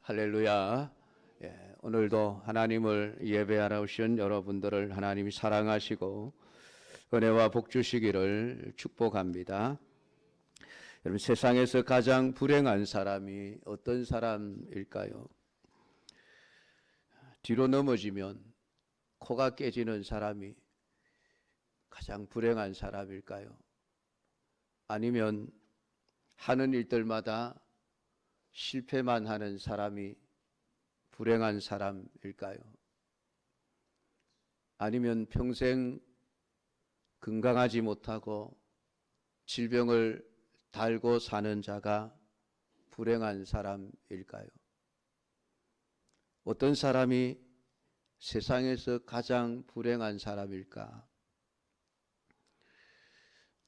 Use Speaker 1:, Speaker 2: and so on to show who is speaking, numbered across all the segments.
Speaker 1: 할렐루야. 오늘도 하나님을 예배하러 오신 여러분들을 하나님이 사랑하시고 은혜와 복 주시기를 축복합니다. 여러분, 세상에서 가장 불행한 사람이 어떤 사람일까요? 뒤로 넘어지면 코가 깨지는 사람이 가장 불행한 사람일까요? 아니면 하는 일들마다 실패만 하는 사람이 불행한 사람일까요? 아니면 평생 건강하지 못하고 질병을 달고 사는 자가 불행한 사람일까요? 어떤 사람이 세상에서 가장 불행한 사람일까?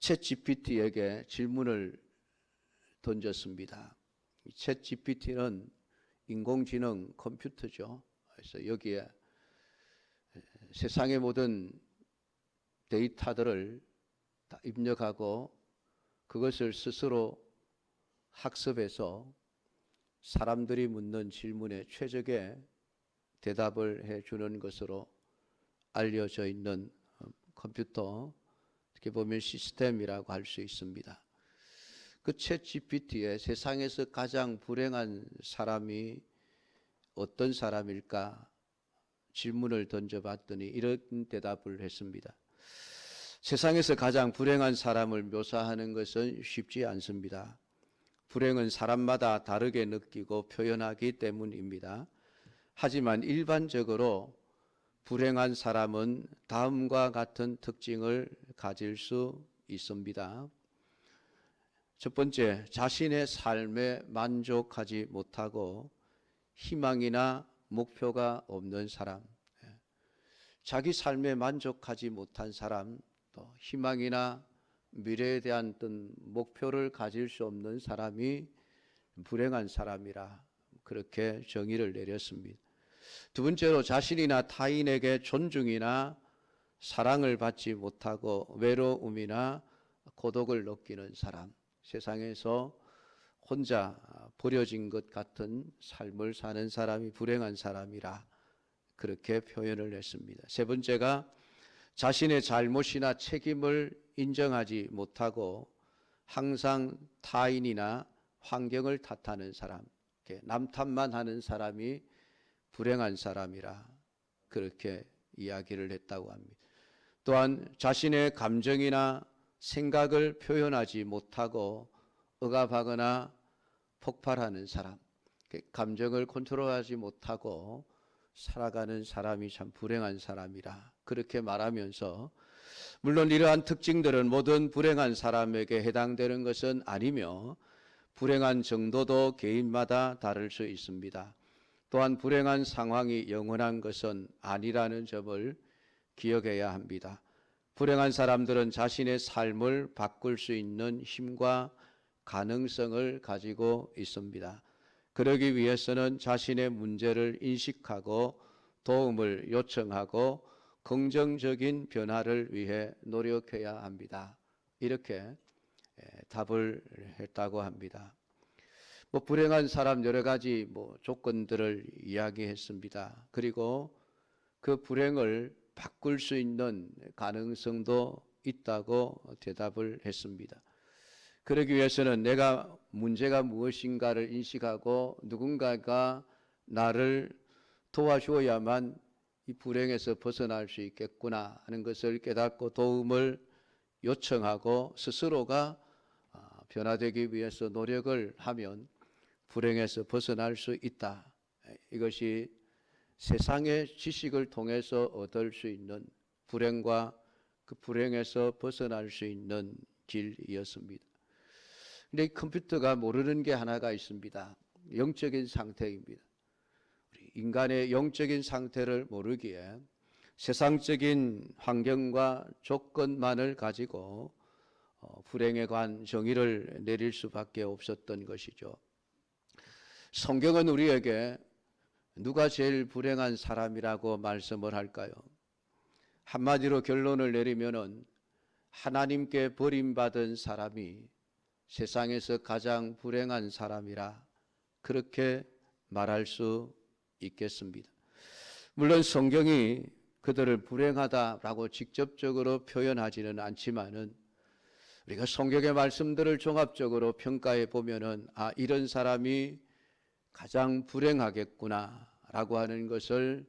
Speaker 1: 챗 GPT에게 질문을 던졌습니다. 챗 GPT는 인공지능 컴퓨터죠. 그래서 여기에 세상의 모든 데이터들을 다 입력하고 그것을 스스로 학습해서 사람들이 묻는 질문에 최적의 대답을 해주는 것으로 알려져 있는 컴퓨터, 어떻게 보면 시스템이라고 할 수 있습니다. 그 챗 GPT에 세상에서 가장 불행한 사람이 어떤 사람일까 질문을 던져봤더니 이런 대답을 했습니다. 세상에서 가장 불행한 사람을 묘사하는 것은 쉽지 않습니다. 불행은 사람마다 다르게 느끼고 표현하기 때문입니다. 하지만 일반적으로 불행한 사람은 다음과 같은 특징을 가질 수 있습니다. 첫 번째, 자신의 삶에 만족하지 못하고 희망이나 목표가 없는 사람. 자기 삶에 만족하지 못한 사람, 또 희망이나 미래에 대한 어떤 목표를 가질 수 없는 사람이 불행한 사람이라 그렇게 정의를 내렸습니다. 두 번째로, 자신이나 타인에게 존중이나 사랑을 받지 못하고 외로움이나 고독을 느끼는 사람. 세상에서 혼자 버려진 것 같은 삶을 사는 사람이 불행한 사람이라 그렇게 표현을 했습니다. 세 번째가 자신의 잘못이나 책임을 인정하지 못하고 항상 타인이나 환경을 탓하는 사람, 남 탓만 하는 사람이 불행한 사람이라 그렇게 이야기를 했다고 합니다. 또한 자신의 감정이나 생각을 표현하지 못하고 억압하거나 폭발하는 사람, 감정을 컨트롤하지 못하고 살아가는 사람이 참 불행한 사람이라 그렇게 말하면서, 물론 이러한 특징들은 모든 불행한 사람에게 해당되는 것은 아니며 불행한 정도도 개인마다 다를 수 있습니다. 또한 불행한 상황이 영원한 것은 아니라는 점을 기억해야 합니다. 불행한 사람들은 자신의 삶을 바꿀 수 있는 힘과 가능성을 가지고 있습니다. 그러기 위해서는 자신의 문제를 인식하고 도움을 요청하고 긍정적인 변화를 위해 노력해야 합니다. 이렇게 답을 했다고 합니다. 불행한 사람 여러 가지 조건들을 이야기했습니다. 그리고 그 불행을 바꿀 수 있는 가능성도 있다고 대답을 했습니다. 그러기 위해서는 내가 문제가 무엇인가를 인식하고 누군가가 나를 도와주어야만 이 불행에서 벗어날 수 있겠구나 하는 것을 깨닫고 도움을 요청하고 스스로가 변화되기 위해서 노력을 하면 불행에서 벗어날 수 있다. 이것이 세상의 지식을 통해서 얻을 수 있는 불행과 그 불행에서 벗어날 수 있는 길이었습니다. 근데 이 컴퓨터가 모르는 게 하나가 있습니다. 영적인 상태입니다. 우리 인간의 영적인 상태를 모르기에 세상적인 환경과 조건만을 가지고 불행에 관한 정의를 내릴 수밖에 없었던 것이죠. 성경은 우리에게 누가 제일 불행한 사람이라고 말씀을 할까요? 한마디로 결론을 내리면은 하나님께 버림받은 사람이 세상에서 가장 불행한 사람이라 그렇게 말할 수 있겠습니다. 물론 성경이 그들을 불행하다라고 직접적으로 표현하지는 않지만은 우리가 성경의 말씀들을 종합적으로 평가해 보면은 이런 사람이 가장 불행하겠구나라고 하는 것을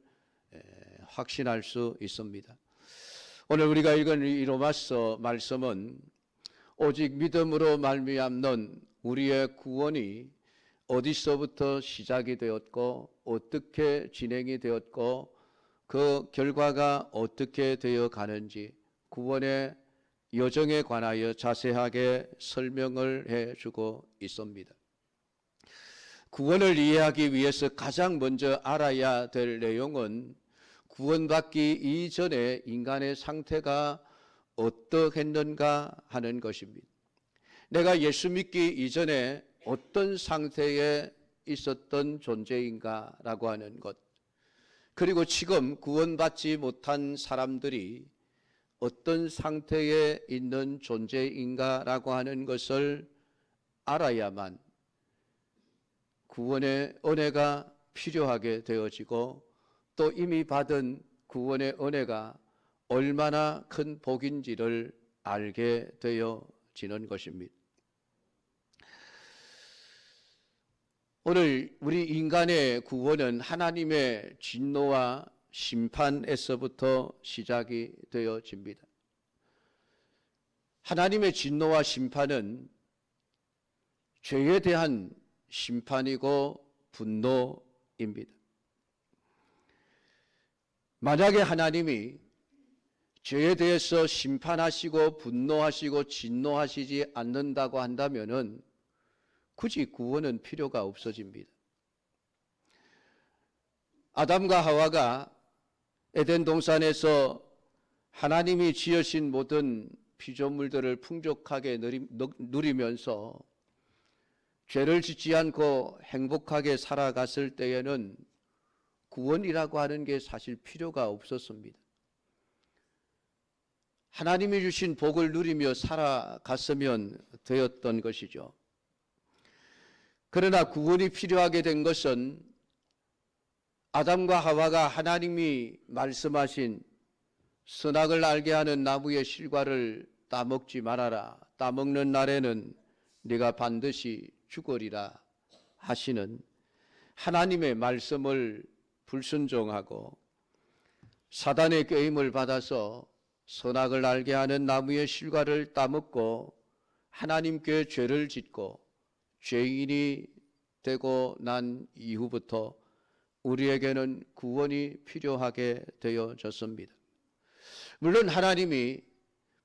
Speaker 1: 확신할 수 있습니다. 오늘 우리가 읽은 이 로마서 말씀은 오직 믿음으로 말미암는 우리의 구원이 어디서부터 시작이 되었고 어떻게 진행이 되었고 그 결과가 어떻게 되어 가는지 구원의 여정에 관하여 자세하게 설명을 해주고 있습니다. 구원을 이해하기 위해서 가장 먼저 알아야 될 내용은 구원받기 이전에 인간의 상태가 어떠했는가 하는 것입니다. 내가 예수 믿기 이전에 어떤 상태에 있었던 존재인가라고 하는 것, 그리고 지금 구원받지 못한 사람들이 어떤 상태에 있는 존재인가라고 하는 것을 알아야만 구원의 은혜가 필요하게 되어지고 또 이미 받은 구원의 은혜가 얼마나 큰 복인지를 알게 되어지는 것입니다. 오늘 우리 인간의 구원은 하나님의 진노와 심판에서부터 시작이 되어집니다. 하나님의 진노와 심판은 죄에 대한 심판이고 분노입니다. 만약에 하나님이 죄에 대해서 심판하시고 분노하시고 진노하시지 않는다고 한다면은 굳이 구원은 필요가 없어집니다. 아담과 하와가 에덴 동산에서 하나님이 지으신 모든 피조물들을 풍족하게 누리면서 죄를 짓지 않고 행복하게 살아갔을 때에는 구원이라고 하는 게 사실 필요가 없었습니다. 하나님이 주신 복을 누리며 살아갔으면 되었던 것이죠. 그러나 구원이 필요하게 된 것은 아담과 하와가 하나님이 말씀하신 선악을 알게 하는 나무의 실과를 따먹지 말아라. 따먹는 날에는 네가 반드시 죽으리라 하시는 하나님의 말씀을 불순종하고 사단의 꾀임을 받아서 선악을 알게 하는 나무의 실과를 따먹고 하나님께 죄를 짓고 죄인이 되고 난 이후부터 우리에게는 구원이 필요하게 되어졌습니다. 물론 하나님이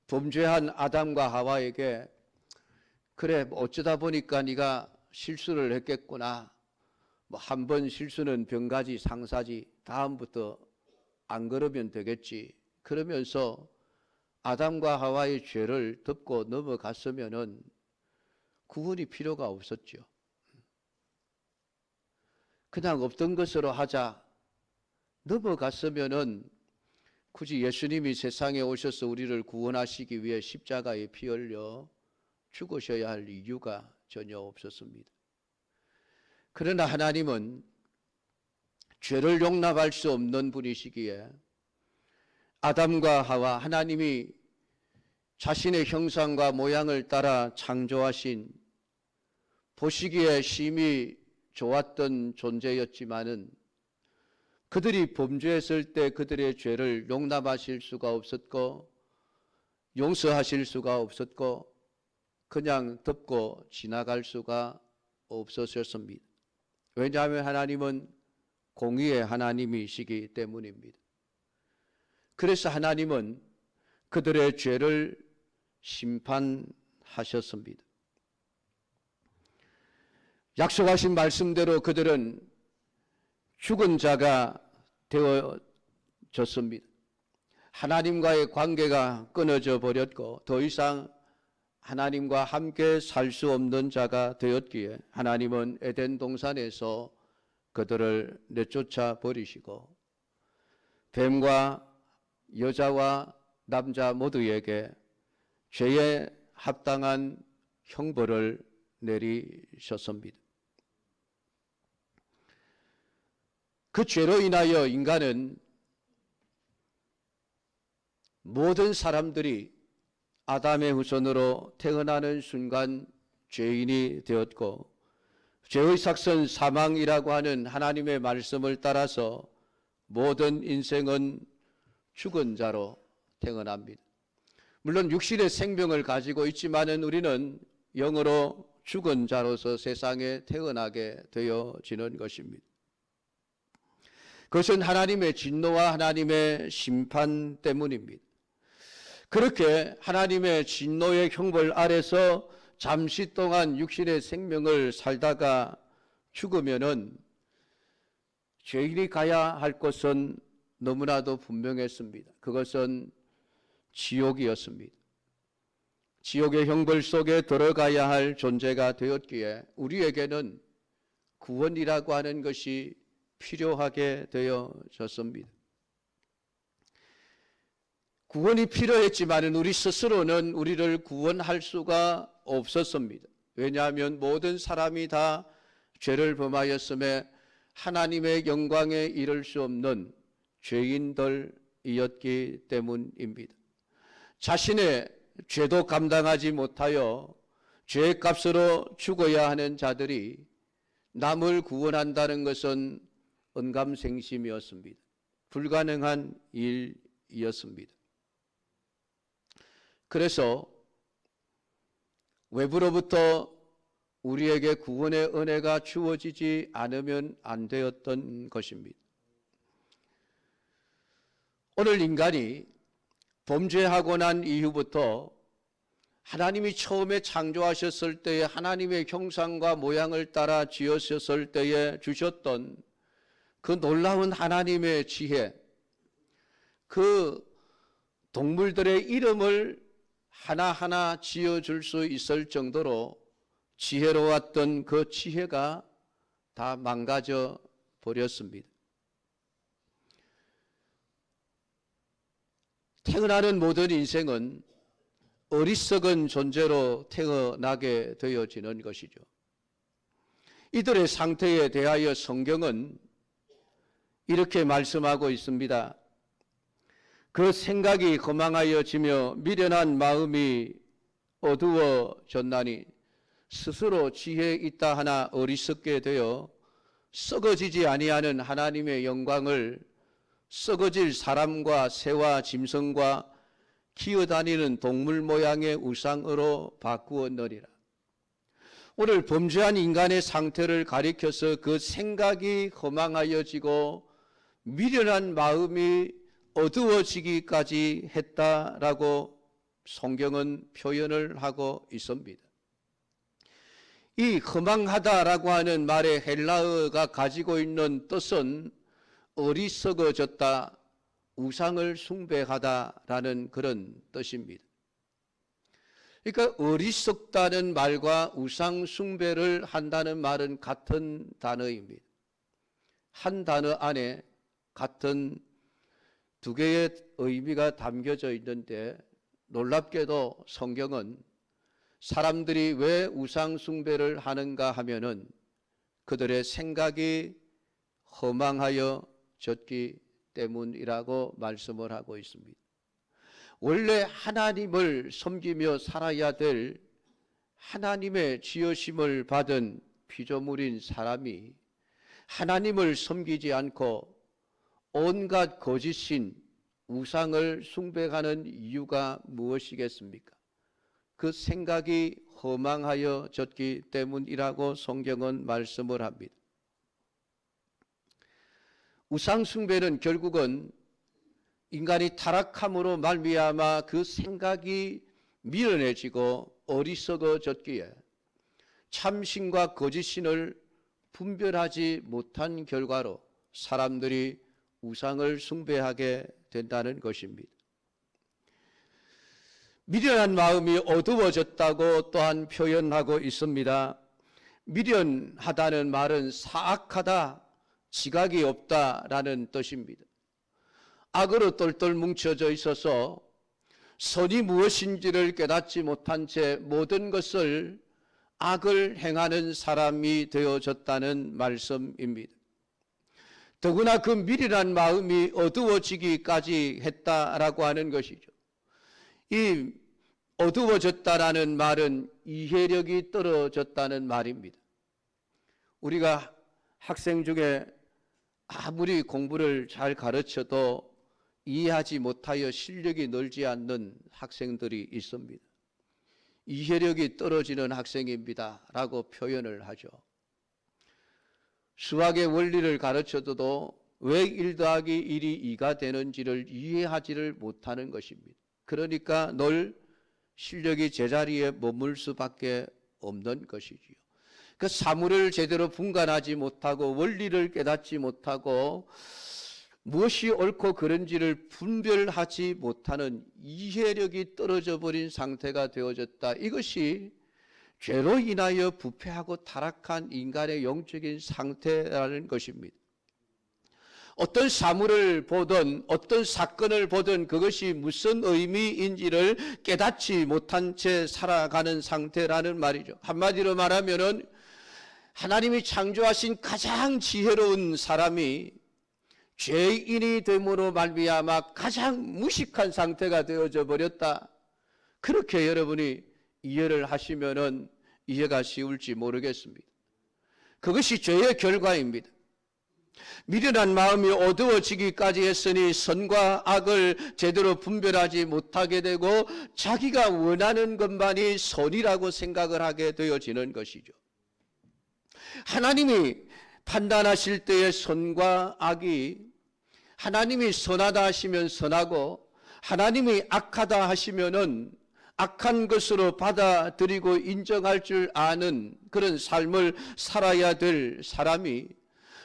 Speaker 1: 범죄한 아담과 하와에게 그래 어쩌다 보니까 네가 실수를 했겠구나. 한 번 실수는 병가지 상사지. 다음부터 안 그러면 되겠지. 그러면서 아담과 하와의 죄를 덮고 넘어갔으면은 구원이 필요가 없었죠. 그냥 없던 것으로 하자 넘어갔으면은 굳이 예수님이 세상에 오셔서 우리를 구원하시기 위해 십자가에 피 흘려 죽으셔야 할 이유가 전혀 없었습니다. 그러나 하나님은 죄를 용납할 수 없는 분이시기에 아담과 하와 하나님이 자신의 형상과 모양을 따라 창조하신 보시기에 심히 좋았던 존재였지만은 그들이 범죄했을 때 그들의 죄를 용납하실 수가 없었고 용서하실 수가 없었고 그냥 덮고 지나갈 수가 없었습니다. 왜냐하면 하나님은 공의의 하나님이시기 때문입니다. 그래서 하나님은 그들의 죄를 심판하셨습니다. 약속하신 말씀대로 그들은 죽은 자가 되어졌습니다. 하나님과의 관계가 끊어져 버렸고 더 이상 하나님과 함께 살 수 없는 자가 되었기에 하나님은 에덴 동산에서 그들을 내쫓아 버리시고 뱀과 여자와 남자 모두에게 죄에 합당한 형벌을 내리셨습니다. 그 죄로 인하여 인간은 모든 사람들이 아담의 후손으로 태어나는 순간 죄인이 되었고, 죄의 삭선 사망이라고 하는 하나님의 말씀을 따라서 모든 인생은 죽은 자로 태어납니다. 물론 육신의 생명을 가지고 있지만은 우리는 영으로 죽은 자로서 세상에 태어나게 되어지는 것입니다. 그것은 하나님의 진노와 하나님의 심판 때문입니다. 그렇게 하나님의 진노의 형벌 아래서 잠시 동안 육신의 생명을 살다가 죽으면은 죄인이 가야 할 곳은 너무나도 분명했습니다. 그것은 지옥이었습니다. 지옥의 형벌 속에 들어가야 할 존재가 되었기에 우리에게는 구원이라고 하는 것이 필요하게 되어졌습니다. 구원이 필요했지만 우리 스스로는 우리를 구원할 수가 없었습니다. 왜냐하면 모든 사람이 다 죄를 범하였음에 하나님의 영광에 이를 수 없는 죄인들이었기 때문입니다. 자신의 죄도 감당하지 못하여 죄의 값으로 죽어야 하는 자들이 남을 구원한다는 것은 언감생심이었습니다. 불가능한 일이었습니다. 그래서 외부로부터 우리에게 구원의 은혜가 주어지지 않으면 안 되었던 것입니다. 오늘 인간이 범죄하고 난 이후부터 하나님이 처음에 창조하셨을 때에 하나님의 형상과 모양을 따라 지으셨을 때에 주셨던 그 놀라운 하나님의 지혜, 그 동물들의 이름을 하나하나 지어줄 수 있을 정도로 지혜로웠던 그 지혜가 다 망가져 버렸습니다. 태어나는 모든 인생은 어리석은 존재로 태어나게 되어지는 것이죠. 이들의 상태에 대하여 성경은 이렇게 말씀하고 있습니다. 그 생각이 거망하여지며 미련한 마음이 어두워졌나니 스스로 지혜 있다 하나 어리석게 되어 썩어지지 아니하는 하나님의 영광을 썩어질 사람과 새와 짐승과 기어다니는 동물 모양의 우상으로 바꾸었느니라. 오늘 범죄한 인간의 상태를 가리켜서 그 생각이 허망하여지고 미련한 마음이 어두워지기까지 했다라고 성경은 표현을 하고 있습니다. 이 허망하다라고 하는 말의 헬라어가 가지고 있는 뜻은 어리석어졌다, 우상을 숭배하다라는 그런 뜻입니다. 그러니까 어리석다는 말과 우상 숭배를 한다는 말은 같은 단어입니다. 한 단어 안에 같은 두 개의 의미가 담겨져 있는데 놀랍게도 성경은 사람들이 왜 우상 숭배를 하는가 하면은 그들의 생각이 허망하여졌기 때문이라고 말씀을 하고 있습니다. 원래 하나님을 섬기며 살아야 될 하나님의 지으심을 받은 피조물인 사람이 하나님을 섬기지 않고 온갖 거짓신 우상을 숭배하는 이유가 무엇이겠습니까? 그 생각이 허망하여졌기 때문이라고 성경은 말씀을 합니다. 우상 숭배는 결국은 인간이 타락함으로 말미암아 그 생각이 미련해지고 어리석어졌기에 참신과 거짓신을 분별하지 못한 결과로 사람들이 우상을 숭배하게 된다는 것입니다. 미련한 마음이 어두워졌다고 또한 표현하고 있습니다. 미련하다는 말은 사악하다, 지각이 없다라는 뜻입니다. 악으로 똘똘 뭉쳐져 있어서 선이 무엇인지를 깨닫지 못한 채 모든 것을 악을 행하는 사람이 되어졌다는 말씀입니다. 더구나 그 미련한 마음이 어두워지기까지 했다라고 하는 것이죠. 이 어두워졌다라는 말은 이해력이 떨어졌다는 말입니다. 우리가 학생 중에 아무리 공부를 잘 가르쳐도 이해하지 못하여 실력이 늘지 않는 학생들이 있습니다. 이해력이 떨어지는 학생입니다 라고 표현을 하죠. 수학의 원리를 가르쳐도 왜 1 더하기 1이 2가 되는지를 이해하지를 못하는 것입니다. 그러니까 늘 실력이 제자리에 머물 수밖에 없는 것이지요. 그 사물을 제대로 분간하지 못하고 원리를 깨닫지 못하고 무엇이 옳고 그른지를 분별하지 못하는 이해력이 떨어져 버린 상태가 되어졌다. 이것이 죄로 인하여 부패하고 타락한 인간의 영적인 상태라는 것입니다. 어떤 사물을 보든 어떤 사건을 보든 그것이 무슨 의미인지를 깨닫지 못한 채 살아가는 상태라는 말이죠. 한마디로 말하면은 하나님이 창조하신 가장 지혜로운 사람이 죄인이 됨으로 말미암아 가장 무식한 상태가 되어져 버렸다. 그렇게 여러분이 이해를 하시면은 이해가 쉬울지 모르겠습니다. 그것이 죄의 결과입니다. 미련한 마음이 어두워지기까지 했으니 선과 악을 제대로 분별하지 못하게 되고 자기가 원하는 것만이 선이라고 생각을 하게 되어지는 것이죠. 하나님이 판단하실 때의 선과 악이 하나님이 선하다 하시면 선하고 하나님이 악하다 하시면은 악한 것으로 받아들이고 인정할 줄 아는 그런 삶을 살아야 될 사람이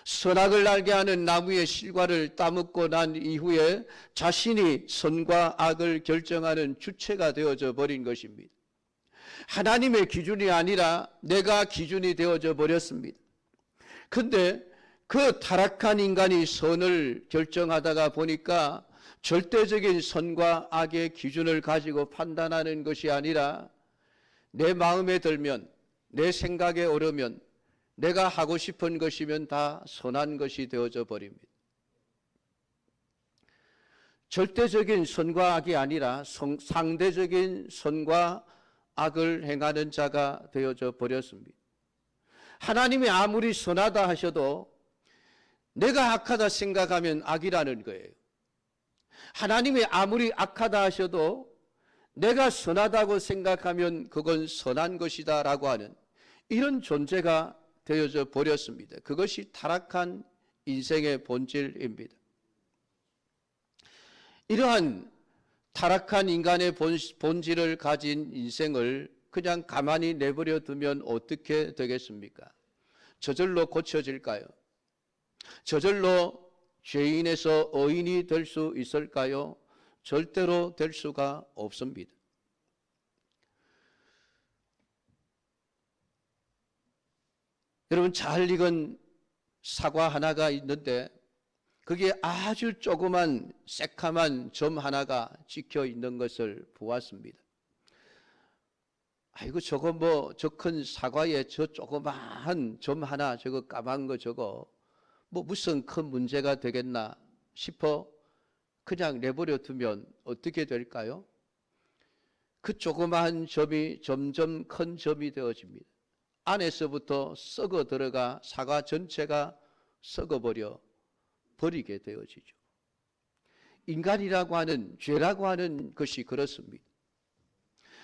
Speaker 1: 선악을 알게 하는 나무의 실과를 따먹고 난 이후에 자신이 선과 악을 결정하는 주체가 되어져 버린 것입니다. 하나님의 기준이 아니라 내가 기준이 되어져 버렸습니다. 그런데 그 타락한 인간이 선을 결정하다가 보니까 절대적인 선과 악의 기준을 가지고 판단하는 것이 아니라 내 마음에 들면, 내 생각에 오르면, 내가 하고 싶은 것이면 다 선한 것이 되어져 버립니다. 절대적인 선과 악이 아니라 상대적인 선과 악을 행하는 자가 되어져 버렸습니다. 하나님이 아무리 선하다 하셔도 내가 악하다 생각하면 악이라는 거예요. 하나님이 아무리 악하다 하셔도 내가 선하다고 생각하면 그건 선한 것이다 라고 하는 이런 존재가 되어져 버렸습니다. 그것이 타락한 인생의 본질입니다. 이러한 타락한 인간의 본질을 가진 인생을 그냥 가만히 내버려 두면 어떻게 되겠습니까? 저절로 고쳐질까요? 저절로 죄인에서 의인이 될 수 있을까요? 절대로 될 수가 없습니다. 여러분, 잘 익은 사과 하나가 있는데 그게 아주 조그만 새카만 점 하나가 찍혀 있는 것을 보았습니다. 아이고, 저거 뭐 저 큰 사과에 저 조그마한 점 하나 저거 까만 거 저거 뭐 무슨 큰 문제가 되겠나 싶어 그냥 내버려 두면 어떻게 될까요? 그 조그마한 점이 점점 큰 점이 되어집니다. 안에서부터 썩어 들어가 사과 전체가 썩어버려 버리게 되어지죠. 인간이라고 하는, 죄라고 하는 것이 그렇습니다.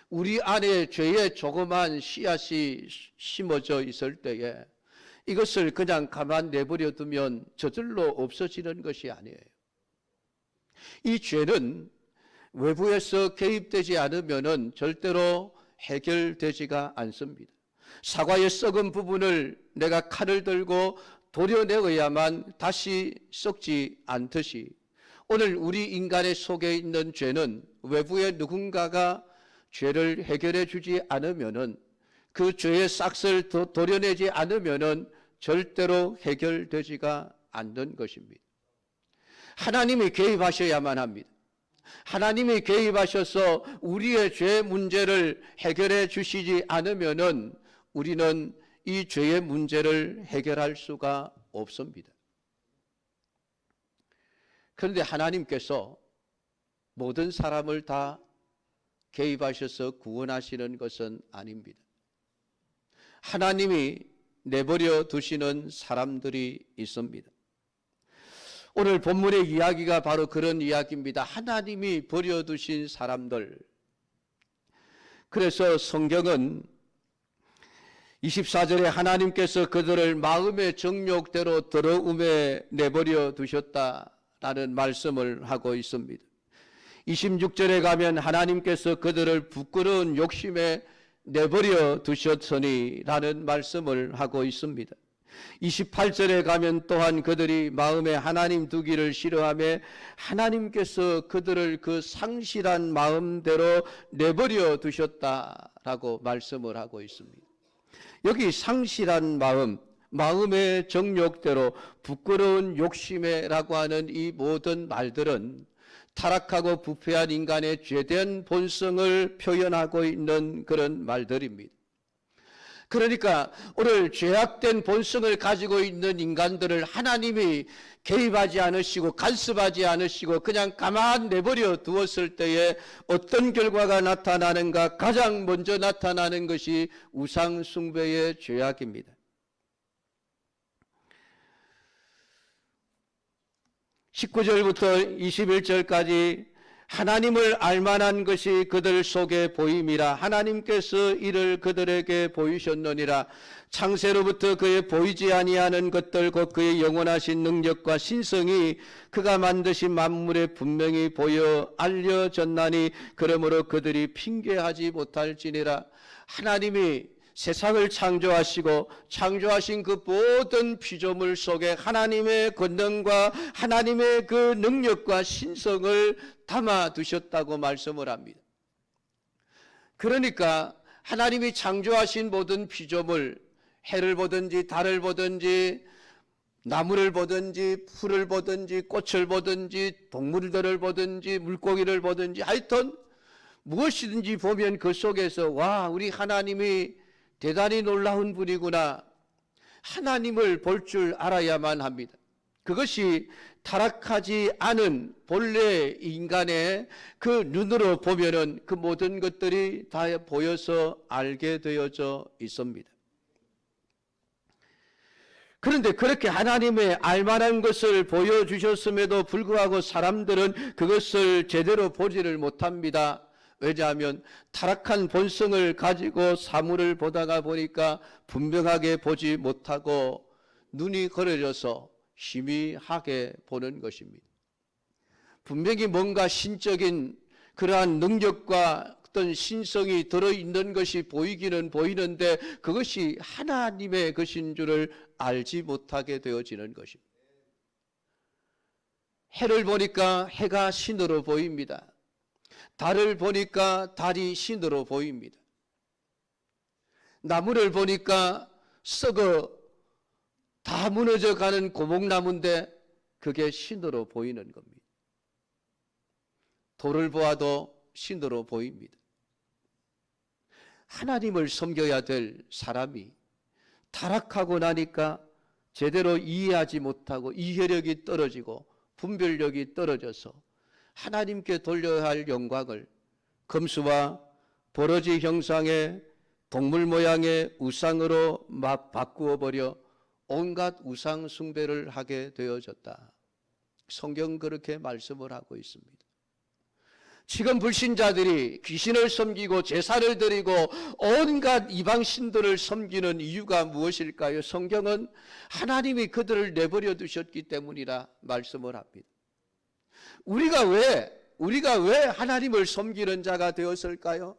Speaker 1: 우리 안에 죄의 조그만 씨앗이 심어져 있을 때에 이것을 그냥 가만 내버려 두면 저절로 없어지는 것이 아니에요. 이 죄는 외부에서 개입되지 않으면 절대로 해결되지가 않습니다. 사과의 썩은 부분을 내가 칼을 들고 도려내어야만 다시 썩지 않듯이 오늘 우리 인간의 속에 있는 죄는 외부의 누군가가 죄를 해결해 주지 않으면은 그 죄의 싹을 도려내지 않으면은 절대로 해결되지가 않는 것입니다. 하나님이 개입하셔야만 합니다. 하나님이 개입하셔서 우리의 죄 문제를 해결해 주시지 않으면은 우리는 이 죄의 문제를 해결할 수가 없습니다. 그런데 하나님께서 모든 사람을 다 개입하셔서 구원하시는 것은 아닙니다. 하나님이 내버려 두시는 사람들이 있습니다. 오늘 본문의 이야기가 바로 그런 이야기입니다. 하나님이 버려두신 사람들. 그래서 성경은 24절에 하나님께서 그들을 마음의 정욕대로 더러움에 내버려 두셨다라는 말씀을 하고 있습니다. 26절에 가면 하나님께서 그들을 부끄러운 욕심에 내버려 두셨으니 라는 말씀을 하고 있습니다. 28절에 가면 또한 그들이 마음에 하나님 두기를 싫어하며 하나님께서 그들을 그 상실한 마음대로 내버려 두셨다라고 말씀을 하고 있습니다. 여기 상실한 마음, 마음의 정욕대로 부끄러운 욕심에라고 하는 이 모든 말들은 타락하고 부패한 인간의 죄된 본성을 표현하고 있는 그런 말들입니다. 그러니까 오늘 죄악된 본성을 가지고 있는 인간들을 하나님이 개입하지 않으시고 간섭하지 않으시고 그냥 가만 내버려 두었을 때에 어떤 결과가 나타나는가? 가장 먼저 나타나는 것이 우상 숭배의 죄악입니다. 19절부터 21절까지 하나님을 알만한 것이 그들 속에 보임이라. 하나님께서 이를 그들에게 보이셨느니라. 창세로부터 그의 보이지 아니하는 것들 곧 그의 영원하신 능력과 신성이 그가 만드신 만물에 분명히 보여 알려졌나니 그러므로 그들이 핑계하지 못할지니라. 하나님이 세상을 창조하시고 창조하신 그 모든 피조물 속에 하나님의 권능과 하나님의 그 능력과 신성을 담아 두셨다고 말씀을 합니다. 그러니까 하나님이 창조하신 모든 피조물, 해를 보든지 달을 보든지 나무를 보든지 풀을 보든지 꽃을 보든지 동물들을 보든지 물고기를 보든지 하여튼 무엇이든지 보면 그 속에서 와, 우리 하나님이 대단히 놀라운 분이구나. 하나님을 볼 줄 알아야만 합니다. 그것이 타락하지 않은 본래 인간의 그 눈으로 보면은 그 모든 것들이 다 보여서 알게 되어져 있습니다. 그런데 그렇게 하나님의 알만한 것을 보여주셨음에도 불구하고 사람들은 그것을 제대로 보지를 못합니다. 왜냐하면 타락한 본성을 가지고 사물을 보다가 보니까 분명하게 보지 못하고 눈이 걸어져서 희미하게 보는 것입니다. 분명히 뭔가 신적인 그러한 능력과 어떤 신성이 들어있는 것이 보이기는 보이는데 그것이 하나님의 것인 줄을 알지 못하게 되어지는 것입니다. 해를 보니까 해가 신으로 보입니다. 달을 보니까 달이 신으로 보입니다. 나무를 보니까 썩어 다 무너져 가는 고목나무인데 그게 신으로 보이는 겁니다. 돌을 보아도 신으로 보입니다. 하나님을 섬겨야 될 사람이 타락하고 나니까 제대로 이해하지 못하고 이해력이 떨어지고 분별력이 떨어져서 하나님께 돌려야 할 영광을 금수와 버러지 형상의 동물 모양의 우상으로 막 바꾸어 버려 온갖 우상 숭배를 하게 되어졌다. 성경 그렇게 말씀을 하고 있습니다. 지금 불신자들이 귀신을 섬기고 제사를 드리고 온갖 이방신들을 섬기는 이유가 무엇일까요? 성경은 하나님이 그들을 내버려 두셨기 때문이라 말씀을 합니다. 우리가 왜 하나님을 섬기는 자가 되었을까요?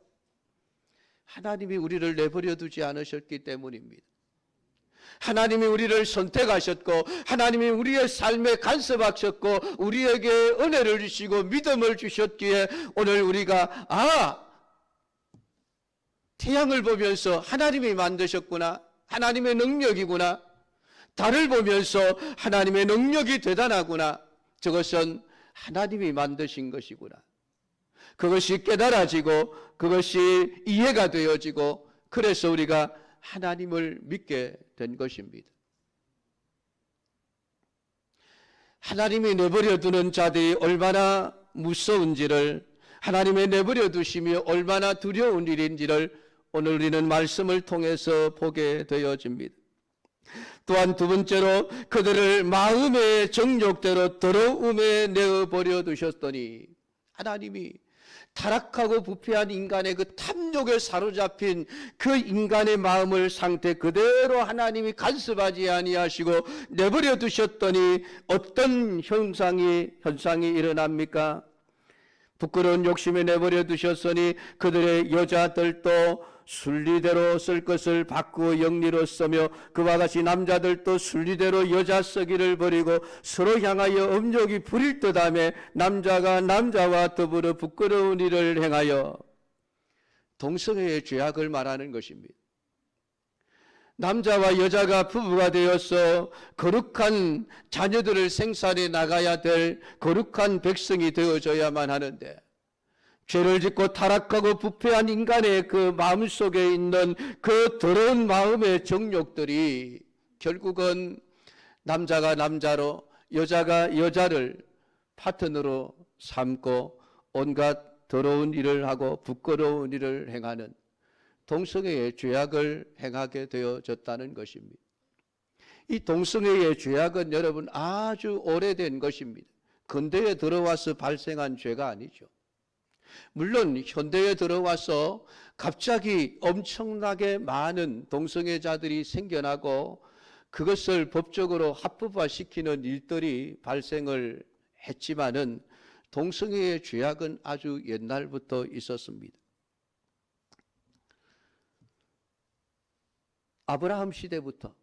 Speaker 1: 하나님이 우리를 내버려 두지 않으셨기 때문입니다. 하나님이 우리를 선택하셨고 하나님이 우리의 삶에 간섭하셨고 우리에게 은혜를 주시고 믿음을 주셨기에 오늘 우리가 태양을 보면서 하나님이 만드셨구나, 하나님의 능력이구나, 달을 보면서 하나님의 능력이 대단하구나, 저것은 하나님이 만드신 것이구나, 그것이 깨달아지고 그것이 이해가 되어지고 그래서 우리가 하나님을 믿게 된 것입니다. 하나님이 내버려 두는 자들이 얼마나 무서운지를, 하나님의 내버려 두심이 얼마나 두려운 일인지를 오늘 우리는 말씀을 통해서 보게 되어집니다. 또한 두 번째로 그들을 마음의 정욕대로 더러움에 내어버려 두셨더니, 하나님이 타락하고 부패한 인간의 그 탐욕에 사로잡힌 그 인간의 마음을 상태 그대로 하나님이 간섭하지 아니하시고 내버려 두셨더니 어떤 현상이 일어납니까? 부끄러운 욕심에 내버려 두셨으니 그들의 여자들도 순리대로 쓸 것을 바꾸어 영리로 쓰며 그와 같이 남자들도 순리대로 여자 쓰기를 버리고 서로 향하여 음욕이 부릴 듯하며 남자가 남자와 더불어 부끄러운 일을 행하여, 동성애의 죄악을 말하는 것입니다. 남자와 여자가 부부가 되어서 거룩한 자녀들을 생산해 나가야 될 거룩한 백성이 되어져야만 하는데, 죄를 짓고 타락하고 부패한 인간의 그 마음속에 있는 그 더러운 마음의 정욕들이 결국은 남자가 남자로 여자가 여자를 파트너로 삼고 온갖 더러운 일을 하고 부끄러운 일을 행하는 동성애의 죄악을 행하게 되어졌다는 것입니다. 이 동성애의 죄악은 여러분 아주 오래된 것입니다. 근대에 들어와서 발생한 죄가 아니죠. 물론 현대에 들어와서 갑자기 엄청나게 많은 동성애자들이 생겨나고 그것을 법적으로 합법화시키는 일들이 발생을 했지만은 동성애의 죄악은 아주 옛날부터 있었습니다. 아브라함 시대부터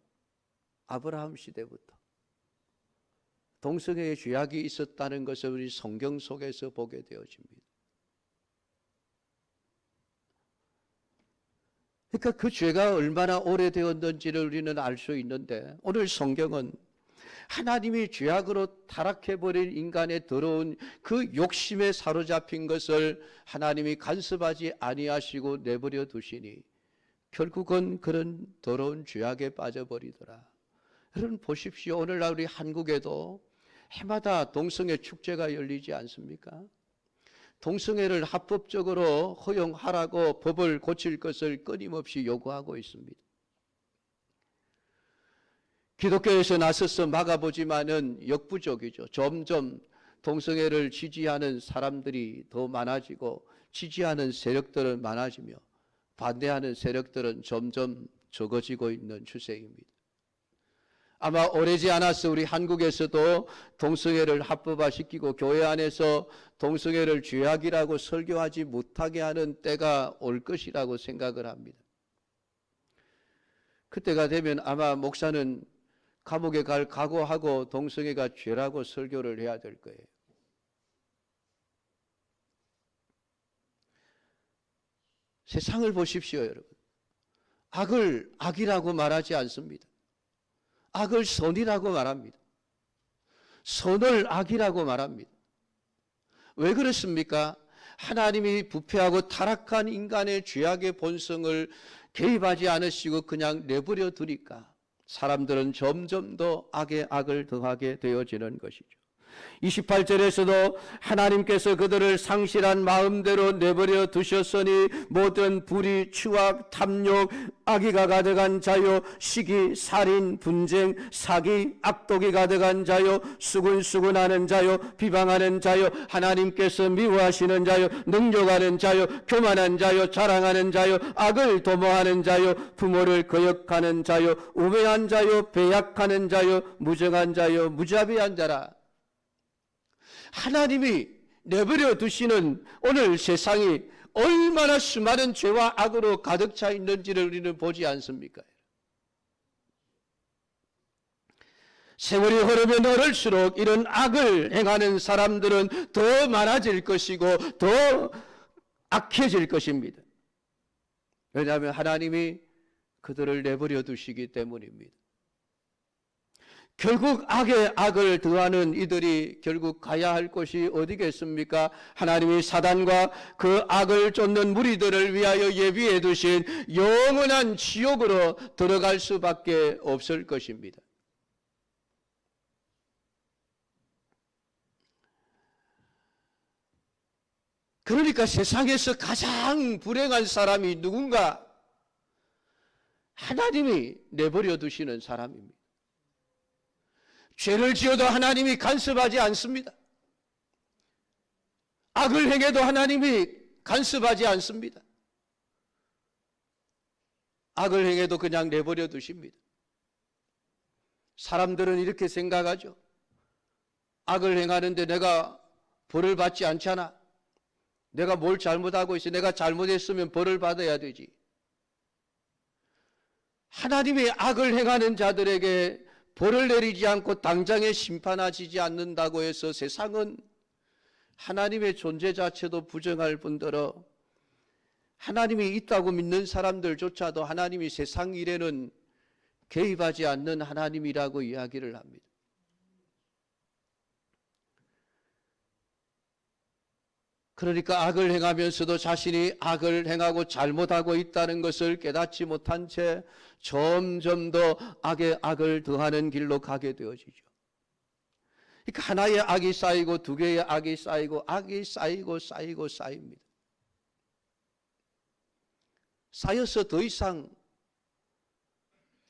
Speaker 1: 동성애의 죄악이 있었다는 것을 우리 성경 속에서 보게 되어집니다. 그러니까 그 죄가 얼마나 오래되었는지를 우리는 알 수 있는데, 오늘 성경은 하나님이 죄악으로 타락해버린 인간의 더러운 그 욕심에 사로잡힌 것을 하나님이 간섭하지 아니하시고 내버려 두시니 결국은 그런 더러운 죄악에 빠져버리더라. 여러분 보십시오. 오늘날 우리 한국에도 해마다 동성애 축제가 열리지 않습니까? 동성애를 합법적으로 허용하라고 법을 고칠 것을 끊임없이 요구하고 있습니다. 기독교에서 나서서 막아보지만은 역부족이죠. 점점 동성애를 지지하는 사람들이 더 많아지고 지지하는 세력들은 많아지며 반대하는 세력들은 점점 적어지고 있는 추세입니다. 아마 오래지 않아서 우리 한국에서도 동성애를 합법화시키고 교회 안에서 동성애를 죄악이라고 설교하지 못하게 하는 때가 올 것이라고 생각을 합니다. 그때가 되면 아마 목사는 감옥에 갈 각오하고 동성애가 죄라고 설교를 해야 될 거예요. 세상을 보십시오, 여러분. 악을 악이라고 말하지 않습니다. 악을 선이라고 말합니다. 선을 악이라고 말합니다. 왜 그렇습니까? 하나님이 부패하고 타락한 인간의 죄악의 본성을 개입하지 않으시고 그냥 내버려 두니까 사람들은 점점 더 악에 악을 더하게 되어지는 것이죠. 28절에서도 하나님께서 그들을 상실한 마음대로 내버려 두셨으니 모든 불의, 추악, 탐욕, 악의가 가득한 자요, 시기, 살인, 분쟁, 사기, 악독이 가득한 자요, 수군수군하는 자요, 비방하는 자요, 하나님께서 미워하시는 자요, 능욕하는 자요, 교만한 자요, 자랑하는 자요, 악을 도모하는 자요, 부모를 거역하는 자요, 우매한 자요, 배약하는 자요, 무정한 자요, 무자비한 자라. 하나님이 내버려 두시는 오늘 세상이 얼마나 수많은 죄와 악으로 가득 차 있는지를 우리는 보지 않습니까? 세월이 흐르면 흐를수록 이런 악을 행하는 사람들은 더 많아질 것이고 더 악해질 것입니다. 왜냐하면 하나님이 그들을 내버려 두시기 때문입니다. 결국 악에 악을 더하는 이들이 결국 가야 할 곳이 어디겠습니까? 하나님이 사단과 그 악을 쫓는 무리들을 위하여 예비해 두신 영원한 지옥으로 들어갈 수밖에 없을 것입니다. 그러니까 세상에서 가장 불행한 사람이 누군가? 하나님이 내버려 두시는 사람입니다. 죄를 지어도 하나님이 간섭하지 않습니다. 악을 행해도 하나님이 간섭하지 않습니다. 악을 행해도 그냥 내버려 두십니다. 사람들은 이렇게 생각하죠. 악을 행하는데 내가 벌을 받지 않잖아. 내가 뭘 잘못하고 있어. 내가 잘못했으면 벌을 받아야 되지. 하나님이 악을 행하는 자들에게 벌을 내리지 않고 당장에 심판하시지 않는다고 해서 세상은 하나님의 존재 자체도 부정할 뿐더러 하나님이 있다고 믿는 사람들조차도 하나님이 세상 일에는 개입하지 않는 하나님이라고 이야기를 합니다. 그러니까 악을 행하면서도 자신이 악을 행하고 잘못하고 있다는 것을 깨닫지 못한 채 점점 더 악에 악을 더하는 길로 가게 되어지죠. 그러니까 하나의 악이 쌓이고 두 개의 악이 쌓이고 악이 쌓이고 쌓입니다. 쌓여서 더 이상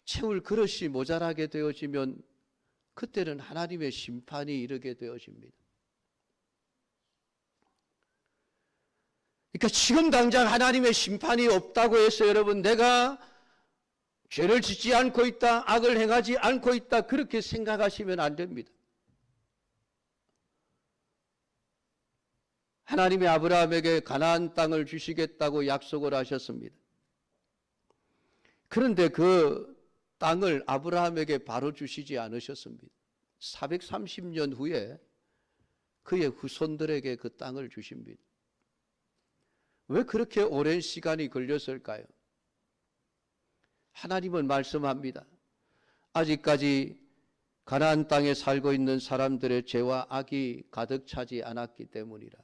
Speaker 1: 채울 그릇이 모자라게 되어지면 그때는 하나님의 심판이 이르게 되어집니다. 그러니까 지금 당장 하나님의 심판이 없다고 해서 여러분 내가 죄를 짓지 않고 있다, 악을 행하지 않고 있다 그렇게 생각하시면 안 됩니다. 하나님이 아브라함에게 가나안 땅을 주시겠다고 약속을 하셨습니다. 그런데 그 땅을 아브라함에게 바로 주시지 않으셨습니다. 430년 후에 그의 후손들에게 그 땅을 주십니다. 왜 그렇게 오랜 시간이 걸렸을까요? 하나님은 말씀합니다. 아직까지 가나안 땅에 살고 있는 사람들의 죄와 악이 가득 차지 않았기 때문이라.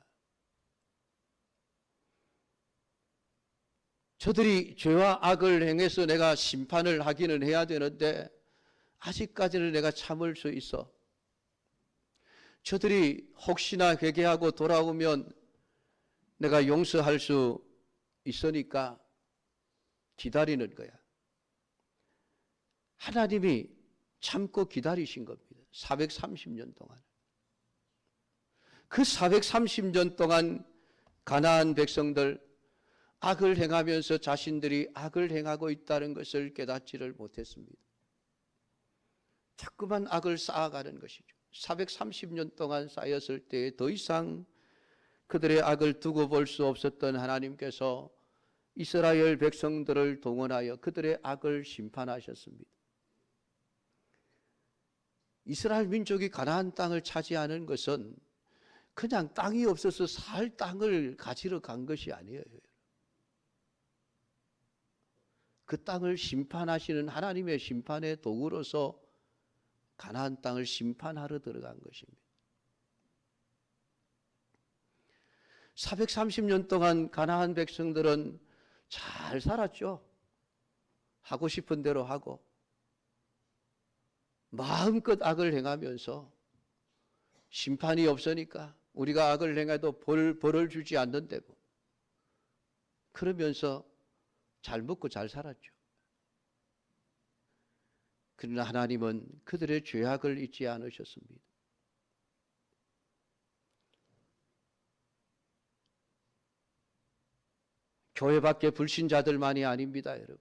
Speaker 1: 저들이 죄와 악을 행해서 내가 심판을 하기는 해야 되는데 아직까지는 내가 참을 수 있어. 저들이 혹시나 회개하고 돌아오면 내가 용서할 수 있으니까 기다리는 거야. 하나님이 참고 기다리신 겁니다. 430년 동안. 그 430년 동안 가나안 백성들 악을 행하면서 자신들이 악을 행하고 있다는 것을 깨닫지를 못했습니다. 자꾸만 악을 쌓아가는 것이죠. 430년 동안 쌓였을 때 더 이상 그들의 악을 두고 볼 수 없었던 하나님께서 이스라엘 백성들을 동원하여 그들의 악을 심판하셨습니다. 이스라엘 민족이 가나안 땅을 차지하는 것은 그냥 땅이 없어서 살 땅을 가지러 간 것이 아니에요. 그 땅을 심판하시는 하나님의 심판의 도구로서 가나안 땅을 심판하러 들어간 것입니다. 430년 동안 가나안 백성들은 잘 살았죠. 하고 싶은 대로 하고 마음껏 악을 행하면서 심판이 없으니까 우리가 악을 행해도 벌을 주지 않는다고 그러면서 잘 먹고 잘 살았죠. 그러나 하나님은 그들의 죄악을 잊지 않으셨습니다. 교회 밖에 불신자들만이 아닙니다, 여러분.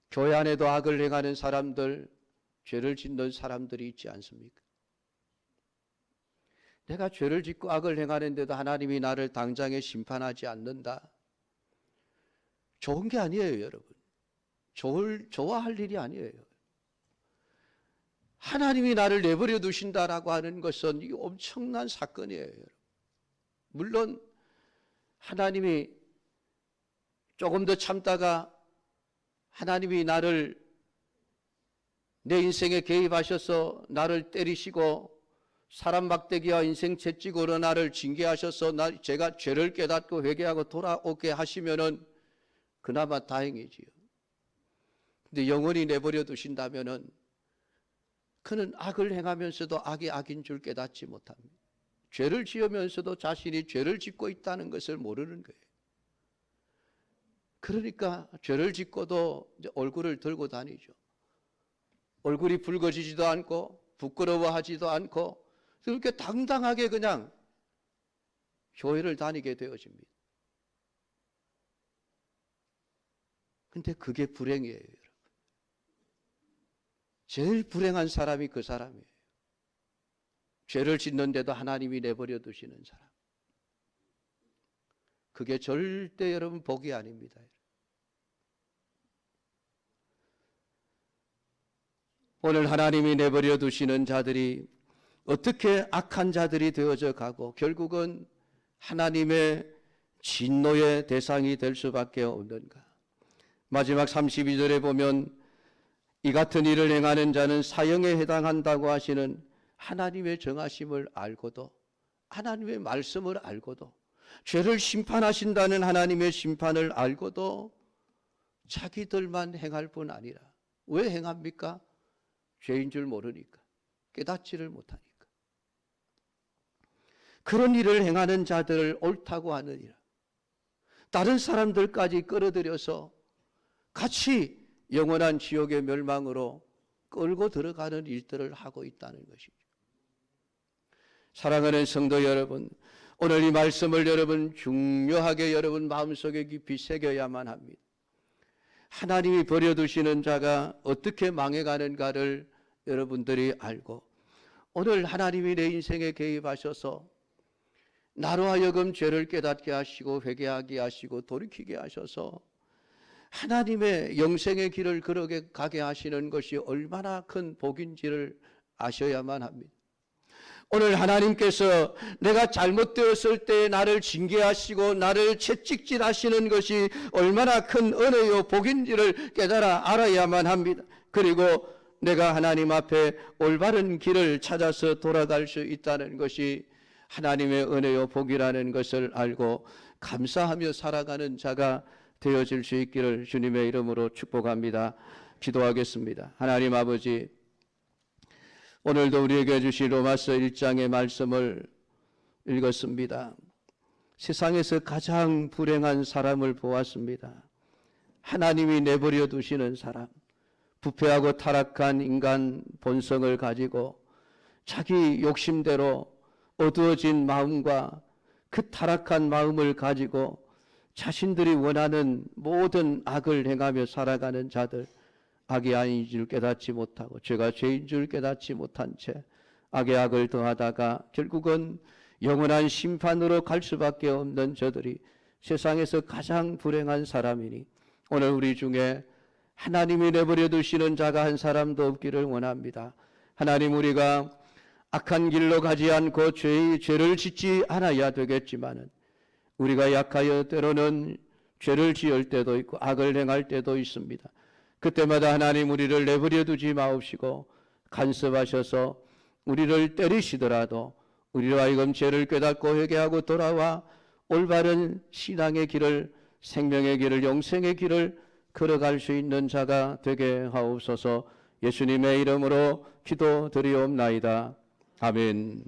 Speaker 1: 교회 안에도 악을 행하는 사람들, 죄를 짓는 사람들이 있지 않습니까? 내가 죄를 짓고 악을 행하는데도 하나님이 나를 당장에 심판하지 않는다. 좋은 게 아니에요, 여러분. 좋아할 일이 아니에요. 하나님이 나를 내버려 두신다라고 하는 것은 이 엄청난 사건이에요. 물론 하나님이 조금 더 참다가 하나님이 나를 내 인생에 개입하셔서 나를 때리시고 사람 막대기와 인생 채찍으로 나를 징계하셔서 제가 죄를 깨닫고 회개하고 돌아오게 하시면은 그나마 다행이지요. 근데 영원히 내버려 두신다면은 그는 악을 행하면서도 악이 악인 줄 깨닫지 못합니다. 죄를 지으면서도 자신이 죄를 짓고 있다는 것을 모르는 거예요. 그러니까 죄를 짓고도 이제 얼굴을 들고 다니죠. 얼굴이 붉어지지도 않고 부끄러워하지도 않고 그렇게 당당하게 그냥 교회를 다니게 되어집니다. 근데 그게 불행이에요, 여러분. 제일 불행한 사람이 그 사람이에요. 죄를 짓는데도 하나님이 내버려 두시는 사람. 그게 절대 여러분 복이 아닙니다. 오늘 하나님이 내버려 두시는 자들이 어떻게 악한 자들이 되어져 가고 결국은 하나님의 진노의 대상이 될 수밖에 없는가. 마지막 32절에 보면 이 같은 일을 행하는 자는 사형에 해당한다고 하시는 하나님의 정하심을 알고도, 하나님의 말씀을 알고도, 죄를 심판하신다는 하나님의 심판을 알고도 자기들만 행할 뿐 아니라, 왜 행합니까? 죄인 줄 모르니까, 깨닫지를 못하니까. 그런 일을 행하는 자들을 옳다고 하느니라. 다른 사람들까지 끌어들여서 같이 영원한 지옥의 멸망으로 끌고 들어가는 일들을 하고 있다는 것이죠. 사랑하는 성도 여러분, 오늘 이 말씀을 여러분 중요하게 여러분 마음속에 깊이 새겨야만 합니다. 하나님이 버려두시는 자가 어떻게 망해가는가를 여러분들이 알고, 오늘 하나님이 내 인생에 개입하셔서 나로 하여금 죄를 깨닫게 하시고 회개하게 하시고 돌이키게 하셔서 하나님의 영생의 길을 걸어게 가게 하시는 것이 얼마나 큰 복인지를 아셔야만 합니다. 오늘 하나님께서 내가 잘못되었을 때 나를 징계하시고 나를 채찍질하시는 것이 얼마나 큰 은혜요 복인지를 깨달아 알아야만 합니다. 그리고 내가 하나님 앞에 올바른 길을 찾아서 돌아갈 수 있다는 것이 하나님의 은혜요 복이라는 것을 알고 감사하며 살아가는 자가 되어질 수 있기를 주님의 이름으로 축복합니다. 기도하겠습니다. 하나님 아버지, 오늘도 우리에게 주신 로마서 1장의 말씀을 읽었습니다. 세상에서 가장 불행한 사람을 보았습니다. 하나님이 내버려 두시는 사람, 부패하고 타락한 인간 본성을 가지고 자기 욕심대로 어두워진 마음과 그 타락한 마음을 가지고 자신들이 원하는 모든 악을 행하며 살아가는 자들, 악이 아닌 줄 깨닫지 못하고 죄가 죄인 줄 깨닫지 못한 채 악의 악을 더하다가 결국은 영원한 심판으로 갈 수밖에 없는 저들이 세상에서 가장 불행한 사람이니, 오늘 우리 중에 하나님이 내버려 두시는 자가 한 사람도 없기를 원합니다. 하나님, 우리가 악한 길로 가지 않고 죄를 짓지 않아야 되겠지만은 우리가 약하여 때로는 죄를 지을 때도 있고 악을 행할 때도 있습니다. 그때마다 하나님 우리를 내버려 두지 마옵시고 간섭하셔서 우리를 때리시더라도 우리로 하여금 죄를 깨닫고 회개하고 돌아와 올바른 신앙의 길을, 생명의 길을, 영생의 길을 걸어갈 수 있는 자가 되게 하옵소서. 예수님의 이름으로 기도드리옵나이다. 아멘.